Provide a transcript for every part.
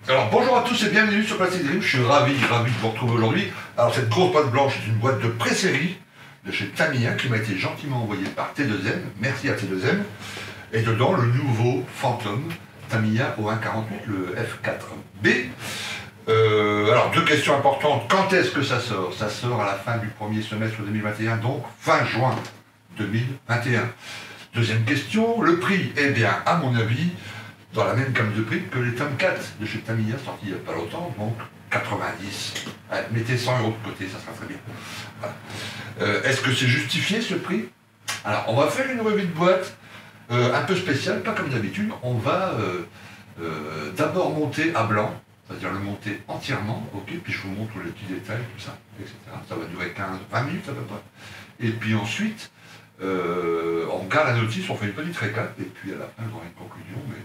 Alors bonjour à tous et bienvenue sur Plastic Dream, je suis ravi de vous retrouver aujourd'hui. Alors cette grosse boîte blanche est une boîte de pré-série de chez Tamiya qui m'a été gentiment envoyée par T2M, merci à T2M. Et dedans le nouveau Phantom Tamiya O148, le F4B. Alors deux questions importantes, quand est-ce que ça sort? Ça sort à la fin du premier semestre 2021, donc fin juin 2021. Deuxième question, le prix, eh bien à mon avis, dans la même gamme de prix que les Tom 4 de chez Tamiya, sortis il n'y a pas longtemps, donc 90. Ouais, mettez 100 € de côté, ça sera très bien. Voilà. Est-ce que c'est justifié ce prix? Alors, on va faire une revue de boîte un peu spéciale, pas comme d'habitude. On va d'abord monter à blanc, c'est-à-dire le monter entièrement, ok, puis je vous montre les petits détails, tout ça, etc. Ça va durer 15-20 minutes à peu près. Et puis ensuite, on regarde la notice, on fait une petite récap, et puis à la fin, j'aurai une conclusion, mais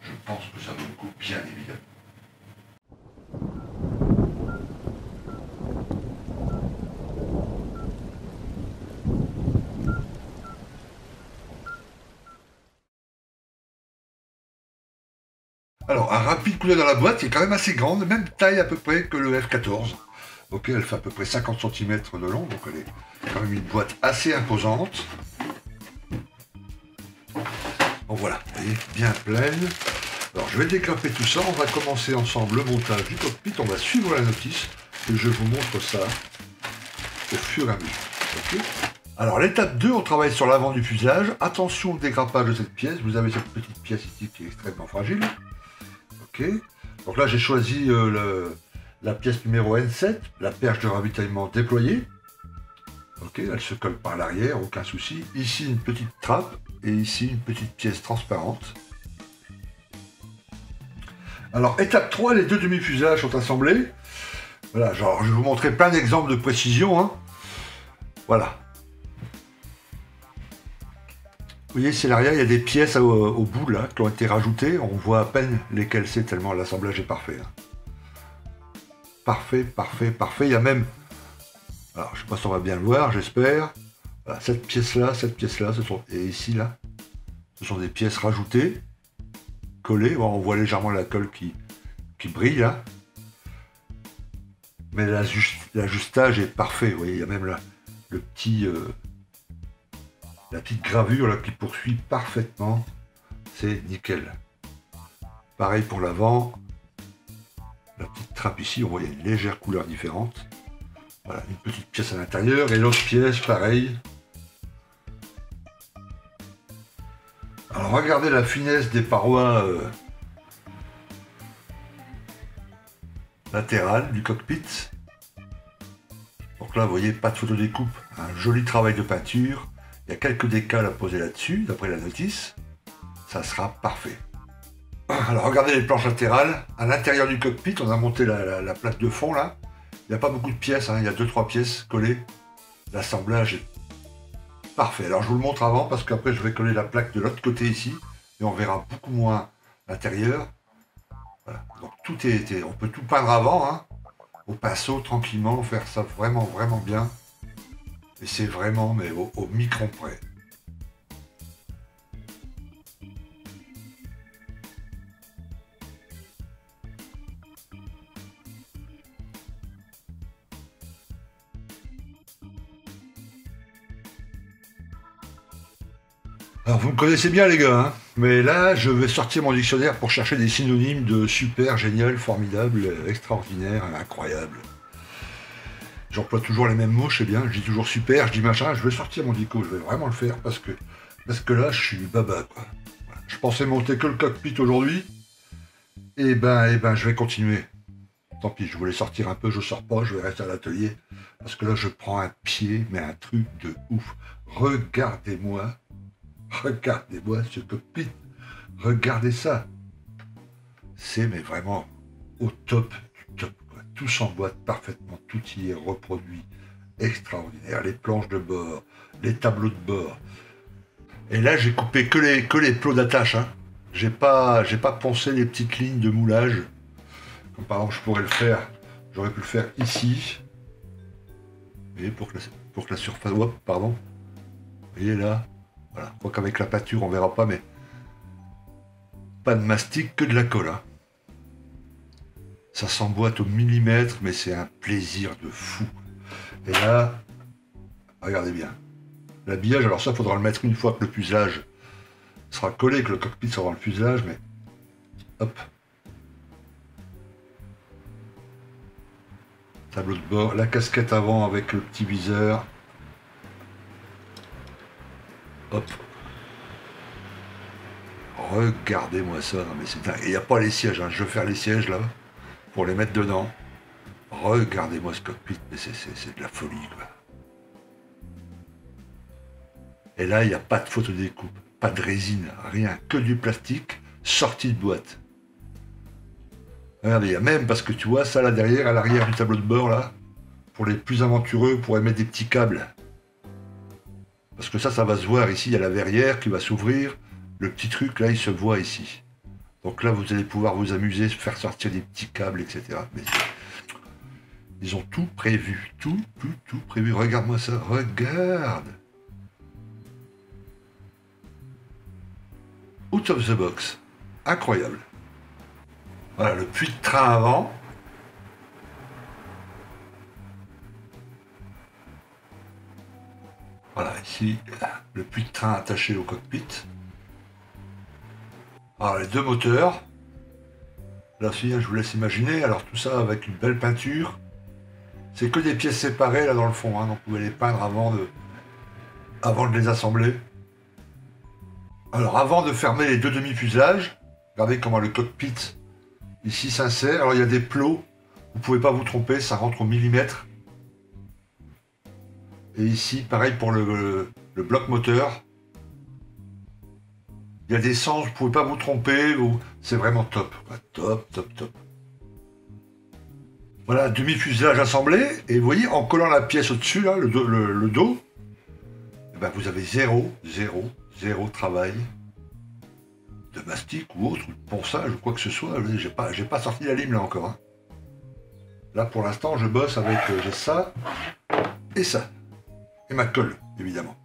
je pense que ça vaut le coup, bien évidemment. Alors, un rapide coup d'œil dans la boîte, qui est quand même assez grande, même taille à peu près que le F14. Ok, elle fait à peu près 50 cm de long, donc elle est quand même une boîte assez imposante. Bon voilà, elle est bien pleine. Alors je vais déclaper tout ça, on va commencer ensemble le montage du cockpit, on va suivre la notice, et je vous montre ça au fur et à mesure. Okay. Alors l'étape 2, on travaille sur l'avant du fuselage. Attention au dégrappage de cette pièce, vous avez cette petite pièce ici qui est extrêmement fragile. Ok. Donc là j'ai choisi la pièce numéro N7, la perche de ravitaillement déployée. Ok, elle se colle par l'arrière, aucun souci. Ici une petite trappe, et ici une petite pièce transparente. Alors, étape 3, les deux demi-fuselages sont assemblés. Voilà, genre, je vais vous montrer plein d'exemples de précision. Hein. Voilà. Vous voyez, c'est l'arrière, il y a des pièces au bout, là, qui ont été rajoutées. On voit à peine lesquelles c'est, tellement l'assemblage est parfait. Hein. Parfait, parfait, parfait. Il y a même... Alors, je ne sais pas si on va bien le voir, j'espère. Voilà, cette pièce-là, et ici, là, ce sont des pièces rajoutées. Collé, bon, on voit légèrement la colle qui brille là, mais l'ajustage est parfait. Vous voyez, il y a même là le petit, la petite gravure là qui poursuit parfaitement, c'est nickel. Pareil pour l'avant, la petite trappe ici, on voit il y a une légère couleur différente. Voilà, une petite pièce à l'intérieur et l'autre pièce, pareil. Alors regardez la finesse des parois latérales du cockpit. Donc là, vous voyez, pas de photo découpe, un joli travail de peinture. Il y a quelques décals à poser là-dessus, d'après la notice. Ça sera parfait. Alors regardez les planches latérales. À l'intérieur du cockpit, on a monté la plaque de fond là. Il n'y a pas beaucoup de pièces, hein. Il y a 2-3 pièces collées. L'assemblage est parfait. Alors je vous le montre avant parce qu'après je vais coller la plaque de l'autre côté ici et on verra beaucoup moins l'intérieur. Voilà. Donc tout est, on peut tout peindre avant, hein, au pinceau tranquillement, faire ça vraiment bien. Et c'est vraiment mais au micron près. Alors vous me connaissez bien les gars, hein, mais là je vais sortir mon dictionnaire pour chercher des synonymes de super, génial, formidable, extraordinaire, incroyable. J'emploie toujours les mêmes mots, je sais bien, je dis toujours super, je dis machin, je vais sortir mon dico, je vais vraiment le faire parce que là je suis baba quoi. Voilà. Je pensais monter que le cockpit aujourd'hui, et ben je vais continuer. Tant pis, je voulais sortir un peu, je sors pas, je vais rester à l'atelier, parce que là je prends un pied, mais un truc de ouf. Regardez-moi ce cockpit, regardez ça. C'est mais vraiment au top du top, quoi. Tout s'emboîte parfaitement, tout y est reproduit, extraordinaire. Les planches de bord, les tableaux de bord. Et là j'ai coupé que les plots d'attache, hein. J'ai pas poncé les petites lignes de moulage, comme par exemple je pourrais le faire, j'aurais pu le faire ici. Vous voyez, pour que la surface, hop, pardon. Vous voyez là. Voilà, je crois qu'avec la peinture on verra pas, mais pas de mastic, que de la colle. Hein. Ça s'emboîte au millimètre, mais c'est un plaisir de fou. Et là, regardez bien. L'habillage, alors ça, il faudra le mettre une fois que le fuselage sera collé, que le cockpit sera dans le fuselage, mais hop. Tableau de bord, la casquette avant avec le petit viseur. Hop. Regardez-moi ça, non mais c'est dingue. Il n'y a pas les sièges, hein. Je vais faire les sièges là, pour les mettre dedans. Regardez-moi ce cockpit, mais c'est de la folie, quoi. Et là, il n'y a pas de photodécoupe, pas de résine, rien, que du plastique sorti de boîte. Regardez, il y a même, parce que tu vois, ça là derrière, à l'arrière du tableau de bord, là, pour les plus aventureux, pour mettre des petits câbles. Parce que ça va se voir ici, il y a la verrière qui va s'ouvrir. Le petit truc, là, il se voit ici. Donc là, vous allez pouvoir vous amuser, faire sortir des petits câbles, etc. Mais ils ont tout prévu, tout prévu. Regarde-moi ça, regarde. Out of the box. Incroyable. Voilà, le puits de train avant. Voilà, ici, le puits de train attaché au cockpit. Alors, les deux moteurs. Là aussi, je vous laisse imaginer. Alors, tout ça avec une belle peinture. C'est que des pièces séparées, là, dans le fond. Hein, donc, vous pouvez les peindre avant de les assembler. Alors, avant de fermer les deux demi-fuselages, regardez comment le cockpit, ici, s'insère. Alors, il y a des plots. Vous ne pouvez pas vous tromper, ça rentre au millimètre. Et ici, pareil pour le bloc moteur. Il y a des sens, vous ne pouvez pas vous tromper. C'est vraiment top. Top. Voilà, demi-fuselage assemblé. Et vous voyez, en collant la pièce au-dessus, là, le dos, eh ben, vous avez zéro travail de mastic ou autre, ou de ponçage ou quoi que ce soit. J'ai pas sorti la lime là encore. Hein. Là, pour l'instant, je bosse avec j'ai ça et ça. Et ma colle, évidemment.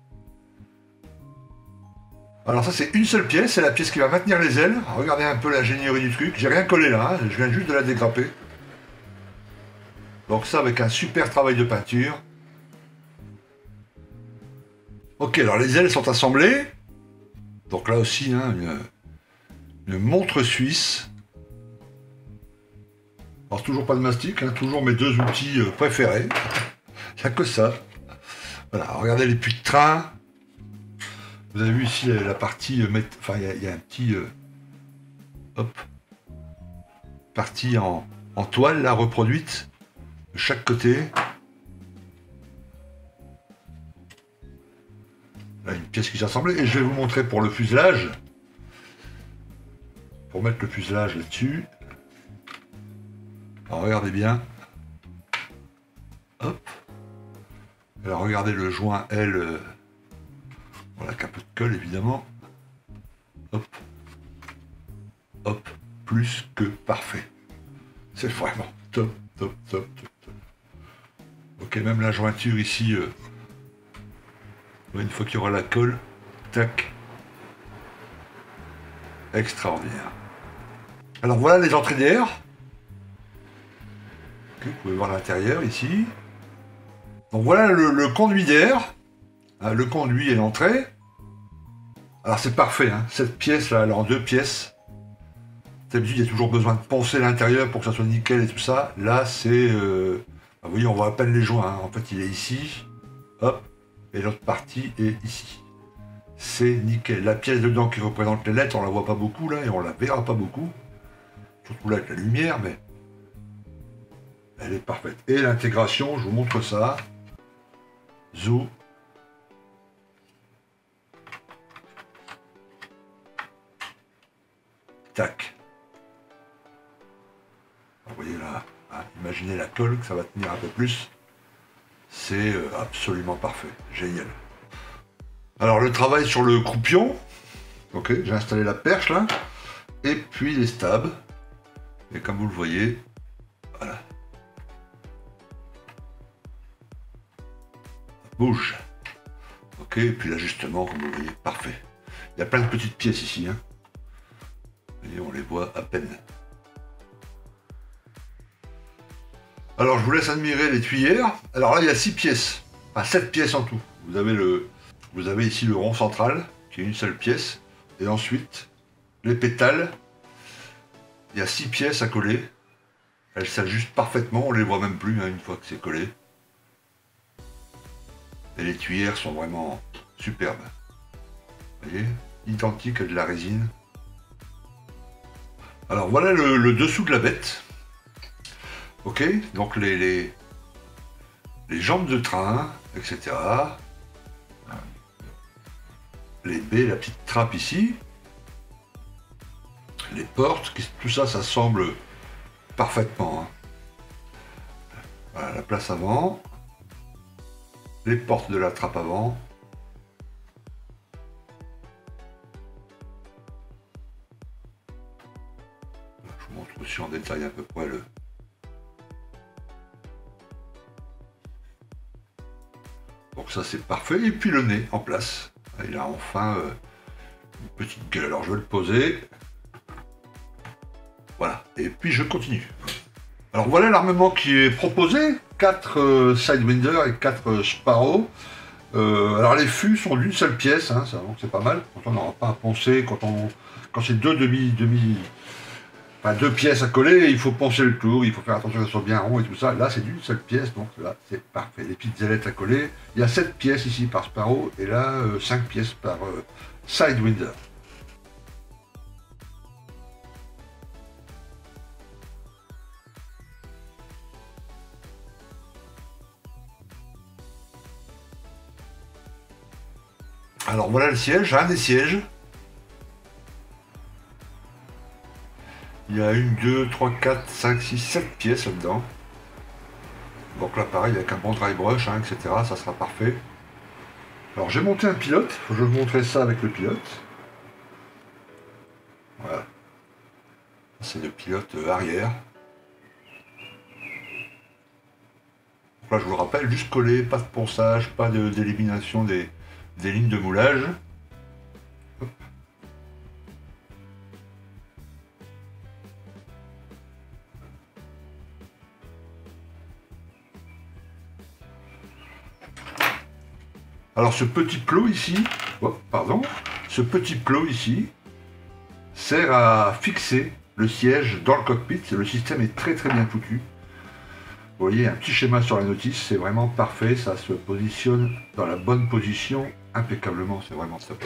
Alors ça, c'est une seule pièce, c'est la pièce qui va maintenir les ailes. Regardez un peu l'ingénierie du truc. J'ai rien collé là, hein. Je viens juste de la dégrapper. Donc ça, avec un super travail de peinture. Ok, alors les ailes sont assemblées. Donc là aussi, hein, une montre suisse. Alors toujours pas de mastic, hein, toujours mes deux outils préférés. Il n'y a que ça. Voilà, regardez les puits de train. Vous avez vu ici la partie, enfin il y a un petit, hop, partie en toile là reproduite de chaque côté. Là une pièce qui s'est assemblée et je vais vous montrer pour le fuselage, pour mettre le fuselage là-dessus. Alors regardez bien, hop. Alors regardez le joint L. Voilà, qu'un peu de colle évidemment. Hop. Hop. Plus que parfait. C'est vraiment top. Ok, même la jointure ici, une fois qu'il y aura la colle, tac. Extraordinaire. Alors voilà les entrées d'air. Okay, vous pouvez voir l'intérieur ici. Donc voilà le conduit d'air. Le conduit et l'entrée. Alors c'est parfait, hein. Cette pièce là, elle est en deux pièces. D'habitude, il y a toujours besoin de poncer l'intérieur pour que ça soit nickel et tout ça. Là, c'est... vous voyez, on voit à peine les joints. Hein. En fait, il est ici. Hop. Et l'autre partie est ici. C'est nickel. La pièce dedans qui représente les lettres, on la voit pas beaucoup là et on la verra pas beaucoup. Surtout là avec la lumière, mais... elle est parfaite. Et l'intégration, je vous montre ça. Zou. Tac. Vous voyez là, hein, imaginez la colle, que ça va tenir un peu plus. C'est absolument parfait, génial. Alors le travail sur le croupion. Ok, j'ai installé la perche là. Et puis les stabs. Et comme vous le voyez, voilà. Ça bouge. Ok, et puis l'ajustement, comme vous voyez, parfait. Il y a plein de petites pièces ici, hein. Et on les voit à peine. Alors je vous laisse admirer les tuyères. Alors là il y a 6 pièces, enfin 7 pièces en tout. Vous avez ici le rond central, qui est une seule pièce. Et ensuite, les pétales, il y a 6 pièces à coller. Elles s'ajustent parfaitement, on les voit même plus hein, une fois que c'est collé. Et les tuyères sont vraiment superbes. Vous voyez, identiques à de la résine. Alors voilà le dessous de la bête. Ok, donc les jambes de train, etc. Les baies, la petite trappe ici. Les portes, tout ça, ça semble parfaitement. Hein. Voilà la place avant. Les portes de la trappe avant. Je vous montre aussi en détail à peu près le... Donc ça c'est parfait. Et puis le nez en place. Il a enfin une petite gueule. Alors je vais le poser. Voilà. Et puis je continue. Alors voilà l'armement qui est proposé. 4 Sidewinder et 4 Sparrow. Alors les fûts sont d'une seule pièce, hein, ça, donc c'est pas mal. Quand on n'aura pas à poncer, quand c'est deux pièces à coller, il faut poncer le tour, il faut faire attention que ça soit bien rond et tout ça. Là c'est d'une seule pièce, donc là c'est parfait. Les petites ailettes à coller. Il y a 7 pièces ici par Sparrow et là 5 pièces par Sidewinder. Alors voilà le siège, un des sièges. Il y a 1, 2, 3, 4, 5, 6, 7 pièces là-dedans. Donc là pareil avec un bon dry brush, hein, etc. Ça sera parfait. Alors j'ai monté un pilote, je vais vous montrer ça avec le pilote. Voilà. C'est le pilote arrière. Donc là je vous le rappelle, juste collé, pas de ponçage, pas d'élimination des lignes de moulage. Hop. Alors ce petit plot ici, ce petit plot ici sert à fixer le siège dans le cockpit. Le système est très bien foutu. Vous voyez un petit schéma sur la notice, c'est vraiment parfait, ça se positionne dans la bonne position impeccablement, c'est vraiment top.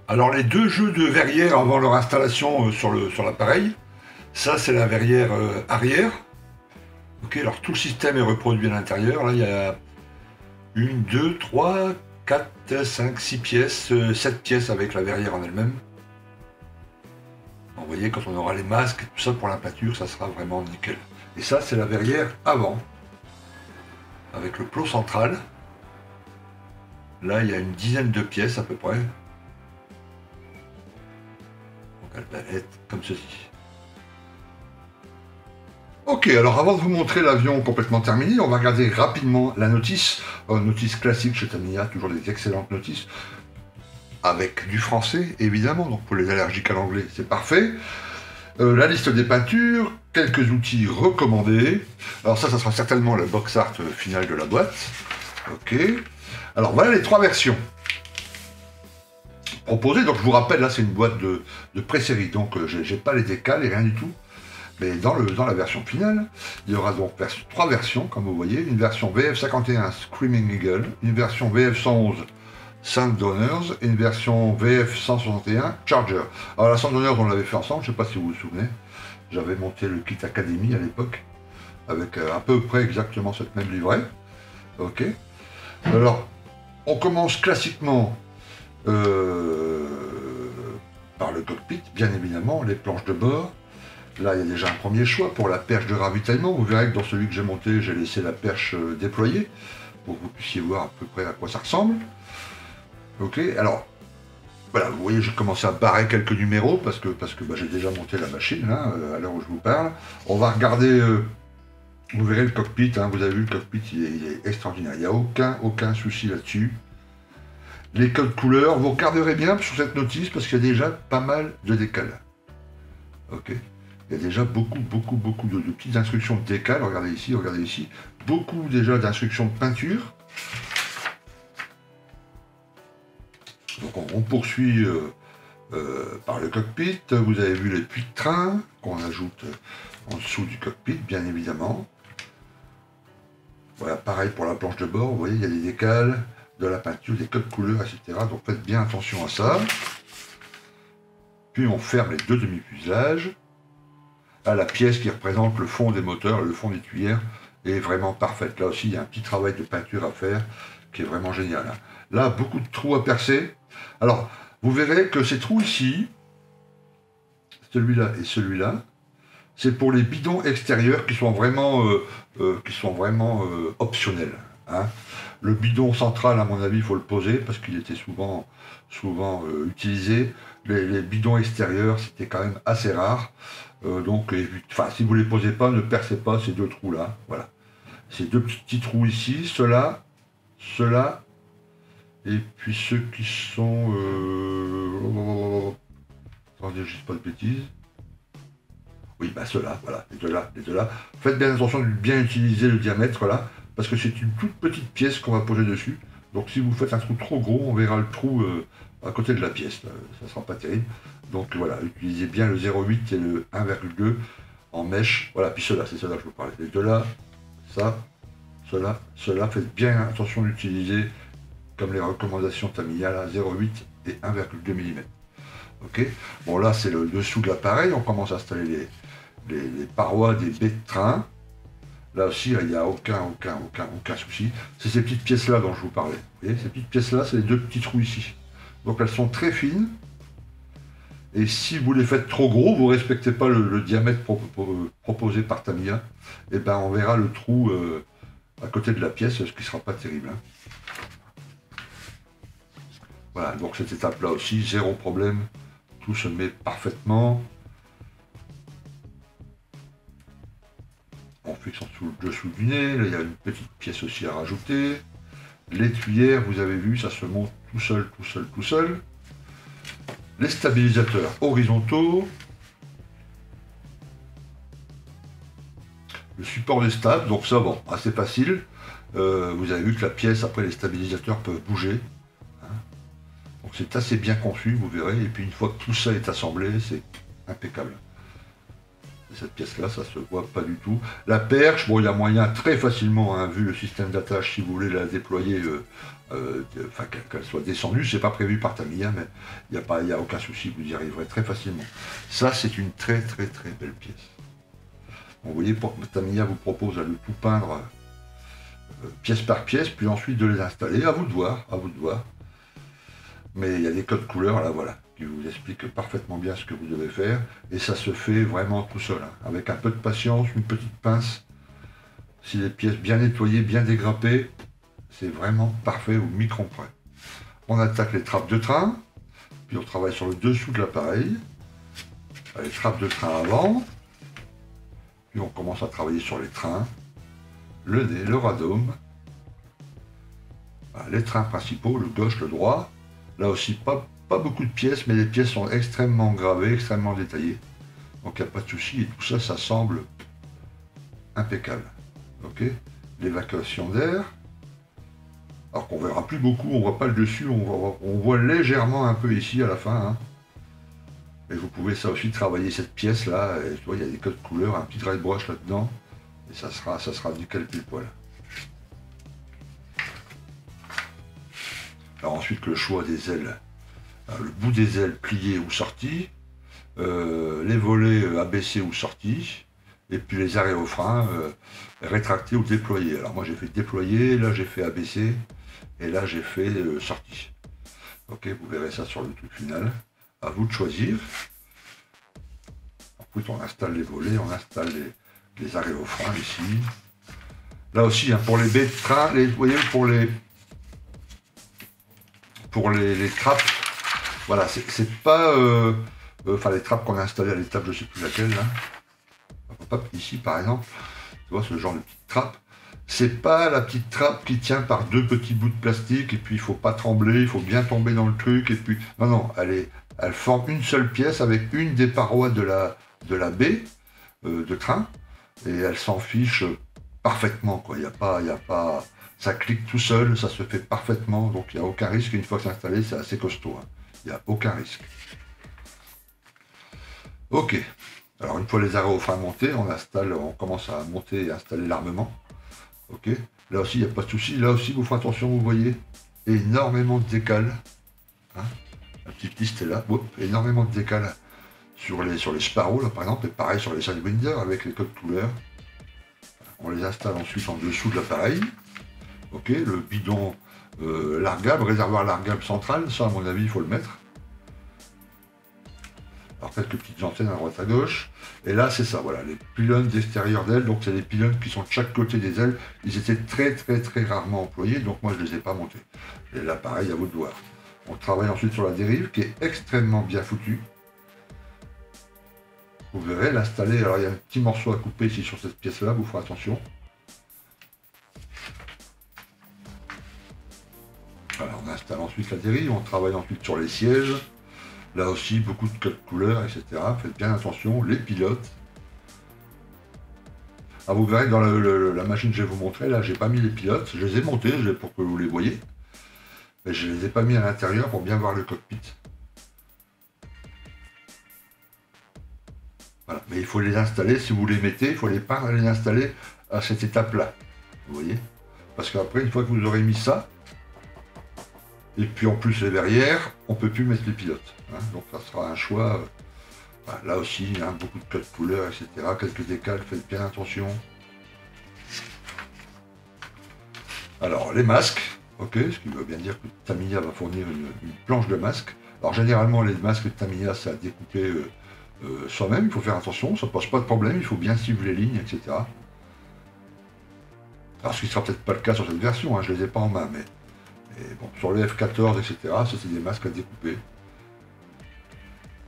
Alors les deux jeux de verrière avant leur installation sur l'appareil, ça c'est la verrière arrière. Ok, alors tout le système est reproduit à l'intérieur. Là il y a 1, 2, 3, 4, 5, 6 pièces, 7 pièces avec la verrière en elle-même. Vous voyez, quand on aura les masques, tout ça pour la peinture, ça sera vraiment nickel. Et ça, c'est la verrière avant, avec le plot central. Là, il y a une dizaine de pièces à peu près. Donc, elle va être comme ceci. Ok, alors avant de vous montrer l'avion complètement terminé, on va regarder rapidement la notice. Notice classique chez Tamiya, toujours des excellentes notices. Avec du français, évidemment, donc pour les allergiques à l'anglais, c'est parfait. La liste des peintures, quelques outils recommandés. Alors ça sera certainement le box art final de la boîte. Ok. Alors voilà les 3 versions proposées. Donc je vous rappelle, là c'est une boîte de pré-série, donc j'ai pas les décals et rien du tout. Mais dans la version finale, il y aura donc 3 versions, comme vous voyez. Une version VF51 Screaming Eagle, une version VF111 Sundowner et une version VF161 Charger. Alors la Sundowner, on l'avait fait ensemble, je ne sais pas si vous vous souvenez. J'avais monté le kit Academy à l'époque, avec à peu près exactement cette même livrée. Ok. Alors, on commence classiquement par le cockpit, bien évidemment, les planches de bord. Là, il y a déjà un premier choix pour la perche de ravitaillement. Vous verrez que dans celui que j'ai monté, j'ai laissé la perche déployée, pour que vous puissiez voir à peu près à quoi ça ressemble. Ok, alors, voilà, vous voyez, j'ai commencé à barrer quelques numéros, parce que j'ai déjà monté la machine, là, à l'heure où je vous parle. On va regarder, vous verrez le cockpit, hein, vous avez vu, le cockpit, il est extraordinaire, il n'y a aucun souci là-dessus. Les codes couleurs, vous regarderez bien sur cette notice, parce qu'il y a déjà pas mal de décals. Ok. Il y a déjà beaucoup de petites instructions de décal. Regardez ici, regardez ici. Beaucoup déjà d'instructions de peinture. Donc on poursuit par le cockpit. Vous avez vu les puits de train qu'on ajoute en dessous du cockpit, bien évidemment. Voilà, pareil pour la planche de bord. Vous voyez, il y a des décals, de la peinture, des codes couleurs, etc. Donc faites bien attention à ça. Puis on ferme les deux demi-fuselages. Là, la pièce qui représente le fond des moteurs, le fond des tuyères, est vraiment parfaite. Là aussi, il y a un petit travail de peinture à faire qui est vraiment génial. Là, beaucoup de trous à percer. Alors, vous verrez que ces trous ici, celui-là et celui-là, c'est pour les bidons extérieurs qui sont vraiment, optionnels. Hein. Le bidon central, à mon avis, il faut le poser parce qu'il était souvent utilisé. Les bidons extérieurs, c'était quand même assez rare. Donc, si vous ne les posez pas, ne percez pas ces deux trous-là. Voilà. Ces deux petits trous ici, ceux-là, et puis ceux qui sont... Attendez, je ne dis pas de bêtises. Oui, bah ceux-là, voilà, les deux là. Faites bien attention de bien utiliser le diamètre là, parce que c'est une toute petite pièce qu'on va poser dessus. Donc si vous faites un trou trop gros, on verra le trou à côté de la pièce. Ça ne sera pas terrible. Donc voilà, utilisez bien le 0,8 et le 1,2 en mèche. Voilà, puis ceux-là, c'est ceux-là que je vous parlais. Les deux là, ça, ceux-là, faites bien attention d'utiliser, comme les recommandations Tamiya, là, 0,8 et 1,2 mm. Ok. Bon là, c'est le dessous de l'appareil. On commence à installer les parois des baies de train. Là aussi, il n'y a aucun souci. C'est ces petites pièces-là dont je vous parlais. Vous voyez, ces petites pièces-là, c'est les deux petits trous ici. Donc elles sont très fines. Et si vous les faites trop gros, vous ne respectez pas le diamètre proposé par Tamiya, et ben on verra le trou à côté de la pièce, ce qui ne sera pas terrible. Hein. Voilà, donc cette étape-là aussi, zéro problème. Tout se met parfaitement. On fixe en dessous du nez. Là, il y a une petite pièce aussi à rajouter. Les tuyères, vous avez vu, ça se monte tout seul. Les stabilisateurs horizontaux. Le support des stables, donc ça, bon, assez facile. Vous avez vu que la pièce, après les stabilisateurs peuvent bouger. Hein. Donc c'est assez bien conçu, vous verrez. Et puis une fois que tout ça est assemblé, c'est impeccable. Cette pièce-là, ça se voit pas du tout. La perche, bon, il y a moyen très facilement, hein, vu le système d'attache, si vous voulez la déployer, qu'elle soit descendue. C'est pas prévu par Tamiya, mais il n'y a aucun souci, vous y arriverez très facilement. Ça, c'est une très belle pièce. Bon, vous voyez, Tamiya vous propose de tout peindre pièce par pièce, puis ensuite de les installer. À vous de voir, Mais il y a des codes couleurs, là, voilà, qui vous expliquent parfaitement bien ce que vous devez faire. Et ça se fait vraiment tout seul, hein, avec un peu de patience, une petite pince. Si les pièces bien nettoyées, bien dégrappées, c'est vraiment parfait au micron près. On attaque les trappes de train, puis on travaille sur le dessous de l'appareil. Les trappes de train avant. Puis on commence à travailler sur les trains, le nez, le radome. Voilà, les trains principaux, le gauche, le droit. Là aussi, pas beaucoup de pièces, mais les pièces sont extrêmement gravées, extrêmement détaillées. Donc il n'y a pas de souci, et tout ça, ça semble impeccable. Ok. L'évacuation d'air. Alors qu'on ne verra plus beaucoup, on ne voit pas le dessus, on voit légèrement un peu ici à la fin. Hein. Et vous pouvez ça aussi travailler cette pièce-là, et tu vois, il y a des codes couleurs, un petit dry brush là-dedans, et ça sera nickel pile poil. Alors ensuite, le choix des ailes. Le bout des ailes plié ou sorti, les volets abaissés ou sortis, et puis les aérofreins rétractés ou déployés. Alors moi j'ai fait déployer, là j'ai fait abaisser, et là j'ai fait sorti. Ok, vous verrez ça sur le truc final. À vous de choisir. Ensuite on installe les volets, on installe les aérofreins ici. Là aussi, hein, pour les baies de train, vous voyez, pour les trappes, voilà, c'est pas... les trappes qu'on a installées à l'étape, je sais plus laquelle, là. Hop, ici, par exemple, tu vois, ce genre de petite trappe. C'est pas la petite trappe qui tient par deux petits bouts de plastique, et puis il faut pas trembler, il faut bien tomber dans le truc, et puis... Non, elle forme une seule pièce avec une des parois de de la baie de train, et elle s'en fiche parfaitement, quoi. Il n'y a pas, ça clique tout seul, ça se fait parfaitement, donc il n'y a aucun risque. Une fois que c'est installé, c'est assez costaud, hein. Il n'y a aucun risque. Ok. Alors une fois les arrêts au frein montés, on commence à monter et installer l'armement. Ok. Là aussi, il n'y a pas de souci. Là aussi, vous ferez attention, vous voyez, énormément de décale. Hein, la petite liste est là. Oups, énormément de décale sur les Sparrow, là, par exemple, et pareil sur les Sidewinder avec les codes couleurs. On les installe ensuite en dessous de l'appareil. Ok, le bidon largable, réservoir largable central, ça à mon avis il faut le mettre. Alors quelques petites antennes à droite à gauche. Et là c'est ça, voilà, les pylônes d'extérieur d'ailes, donc c'est les pylônes qui sont de chaque côté des ailes. Ils étaient très rarement employés, donc moi je ne les ai pas montés. Et là pareil, à vous de voir. On travaille ensuite sur la dérive qui est extrêmement bien foutue. Vous verrez l'installer, alors il y a un petit morceau à couper ici sur cette pièce là, vous ferez attention. Voilà, on installe ensuite la dérive, on travaille ensuite sur les sièges. Là aussi, beaucoup de codes couleurs, etc. Faites bien attention, les pilotes. Ah, vous verrez dans la machine que je vais vous montrer, là, j'ai pas mis les pilotes. Je les ai montés pour que vous les voyez. Mais je les ai pas mis à l'intérieur pour bien voir le cockpit. Voilà. Mais il faut les installer, si vous les mettez, il faut les pas les installer à cette étape-là. Vous voyez? Parce qu'après, une fois que vous aurez mis ça, et puis en plus les verrières, on ne peut plus mettre les pilotes. Hein, donc ça sera un choix. Voilà, là aussi, hein, beaucoup de codes couleurs, etc. Quelques décales, faites bien attention. Alors les masques, ok, ce qui veut bien dire que Tamiya va fournir une planche de masques. Alors généralement les masques de Tamiya, c'est à découper soi-même, il faut faire attention, ça ne pose pas de problème, il faut bien suivre les lignes, etc. Alors ce qui ne sera peut-être pas le cas sur cette version, hein, je ne les ai pas en main, mais bon, sur les F14, etc., ça c'est des masques à découper.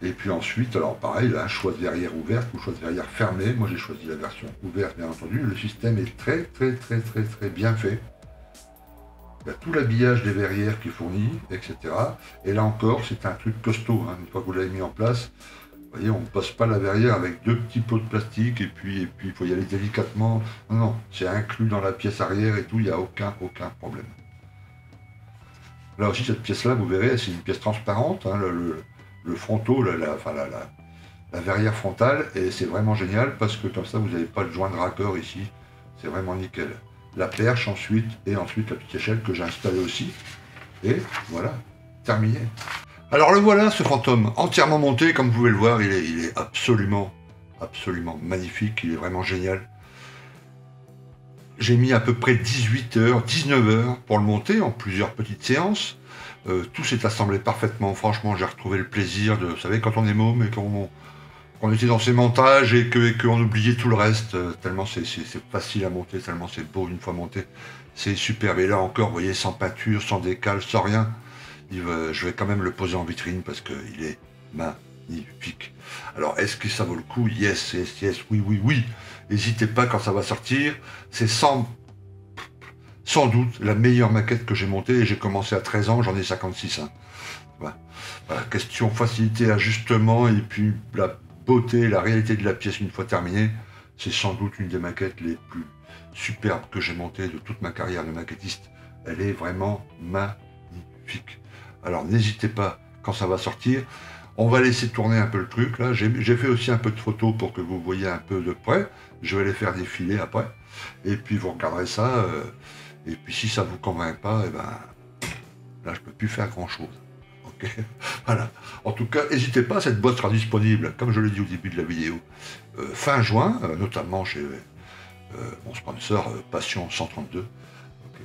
Et puis ensuite, alors pareil, là, choix de verrière ouverte ou choix de verrière fermée. Moi j'ai choisi la version ouverte, bien entendu. Le système est très bien fait. Il y a tout l'habillage des verrières qui est fourni, etc. Et là encore, c'est un truc costaud. Hein. Une fois que vous l'avez mis en place, vous voyez, on ne passe pas la verrière avec deux petits pots de plastique et puis il faut y aller délicatement. Non, non, c'est inclus dans la pièce arrière et tout, il n'y a aucun problème. Là aussi, cette pièce-là, vous verrez, c'est une pièce transparente. Hein, le frontal, la verrière frontale, et c'est vraiment génial parce que comme ça, vous n'avez pas de joint de raccord ici. C'est vraiment nickel. La perche ensuite, et ensuite la petite échelle que j'ai installée aussi. Et voilà, terminé. Alors le voilà, ce fantôme, entièrement monté, comme vous pouvez le voir, il est absolument magnifique, il est vraiment génial. J'ai mis à peu près 18 heures, 19 heures pour le monter en plusieurs petites séances. Tout s'est assemblé parfaitement. Franchement, j'ai retrouvé le plaisir de, vous savez, quand on est môme et qu'on était dans ces montages et qu'on oubliait tout le reste, tellement c'est facile à monter, tellement c'est beau une fois monté. C'est superbe. Et là encore, vous voyez, sans peinture, sans décale, sans rien. Je vais quand même le poser en vitrine parce qu'il est magnifique. Alors, est-ce que ça vaut le coup? Yes, oui. N'hésitez pas quand ça va sortir. C'est sans doute la meilleure maquette que j'ai montée. Et j'ai commencé à 13 ans, j'en ai 56. Hein. Voilà. Question facilité, ajustement, et puis la beauté, la réalité de la pièce une fois terminée. C'est sans doute une des maquettes les plus superbes que j'ai montées de toute ma carrière de maquettiste. Elle est vraiment magnifique. Alors n'hésitez pas quand ça va sortir. On va laisser tourner un peu le truc là. J'ai fait aussi un peu de photos pour que vous voyez un peu de près. Je vais les faire défiler après. Et puis vous regarderez ça. Et puis si ça vous convainc pas, et ben là je peux plus faire grand chose. Ok. Voilà. En tout cas, n'hésitez pas, cette boîte sera disponible, comme je l'ai dit au début de la vidéo, fin juin, notamment chez mon sponsor Passion 132. Okay.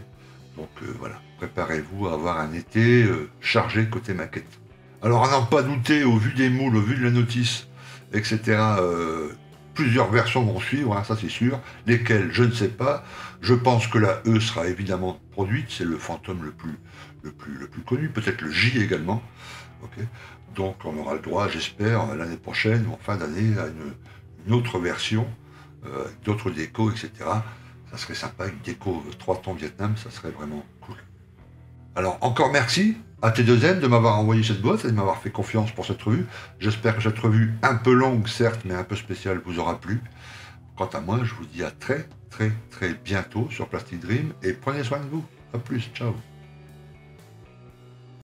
Donc voilà, préparez-vous à avoir un été chargé côté maquette. Alors à n'en pas douter, au vu des moules, au vu de la notice, etc., plusieurs versions vont suivre, hein, ça c'est sûr. Lesquelles, je ne sais pas. Je pense que la E sera évidemment produite, c'est le fantôme le plus connu, peut-être le J également. Okay. Donc on aura le droit, j'espère, l'année prochaine, ou en fin d'année, à une autre version, d'autres décos, etc. Ça serait sympa, une déco 3 tons Vietnam, ça serait vraiment cool. Alors, encore merci à T2M de m'avoir envoyé cette boîte et de m'avoir fait confiance pour cette revue. J'espère que cette revue, un peu longue certes, mais un peu spéciale, vous aura plu. Quant à moi, je vous dis à très bientôt sur Plastic Dream et prenez soin de vous. A plus, ciao.